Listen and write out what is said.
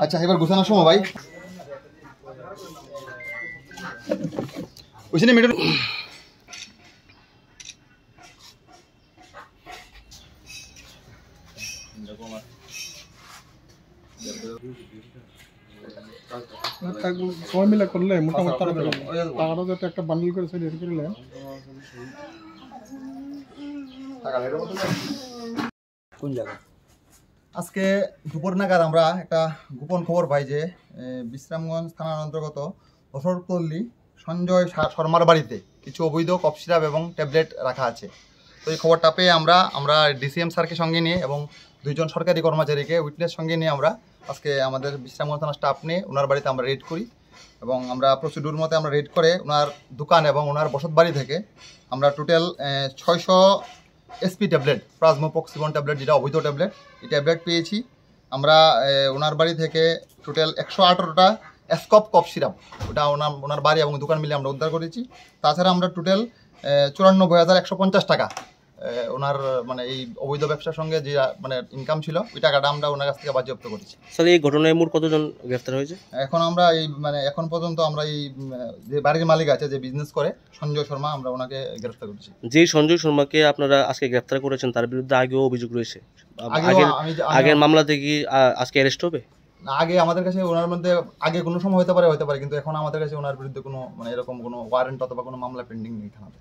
আচ্ছা এবার গোছানোর সময় ভাই ওইখানে মিটার সবাই মিলে করলে মোটামুটি টাকাটা যাতে একটা বান্ডিল করে সেটা করলে কোন জায়গা আজকে দুপুর নাগাদ আমরা একটা গোপন খবর পাই যে বিশ্রামগঞ্জ থানার অন্তর্গত অসরপল্লী সঞ্জয় শর্মার বাড়িতে কিছু অবৈধ কফ সিরাপ এবং ট্যাবলেট রাখা আছে। তো এই খবরটা পেয়ে আমরা ডিসিএম স্যারকে সঙ্গে নিয়ে এবং দুইজন সরকারি কর্মচারীকে উইটনেস সঙ্গে নিয়ে আমরা আজকে আমাদের বিশ্রামগঞ্জ থানার স্টাফ নিয়ে ওনার বাড়িতে আমরা রেড করি এবং আমরা প্রসিডিউর মতে আমরা রেড করে ওনার দোকান এবং ওনার বসত বাড়ি থেকে আমরা টোটাল 600 এসপি ট্যাবলেট প্লাজমোপক্সিবন ট্যাবলেট যেটা অবৈধ ট্যাবলেট এই ট্যাবলেট পেয়েছি। আমরা ওনার বাড়ি থেকে টোটাল 118টা স্কপ কফ সিরাপ ওটা ওনার বাড়ি এবং দোকান মিলে আমরা উদ্ধার করেছি। তাছাড়া আমরা টোটাল 94,150 টাকা ওনার মানে এই অবৈধ ব্যবসার সঙ্গে যে মানে ইনকাম ছিল ওই টাকাটা আমরা ওনার কাছ থেকে বাজেয়াপ্ত করেছি। স্যার এই ঘটনায় মোট কতজন গ্রেফতার হয়েছে? এখন আমরা এই মানে এখন পর্যন্ত আমরা এই যে বাড়ির মালিক আছে যে বিজনেস করে সঞ্জয় শর্মা আমরা ওনাকে গ্রেফতার করেছি। যে সঞ্জয় শর্মাকে আপনারা আজকে গ্রেফতার করেছেন তার বিরুদ্ধে আগেও অভিযোগ রয়েছে, আগের মামলা থেকে আজকে অ্যারেস্ট হবে? আগে আমাদের কাছে ওনার মধ্যে আগে কোনো সময় হতে পারে কিন্তু এখন আমাদের কাছে ওনার বিরুদ্ধে কোনো মানে এরকম কোনো ওয়ারেন্ট অথবা কোনো মামলা পেন্ডিং নেই থানাতে।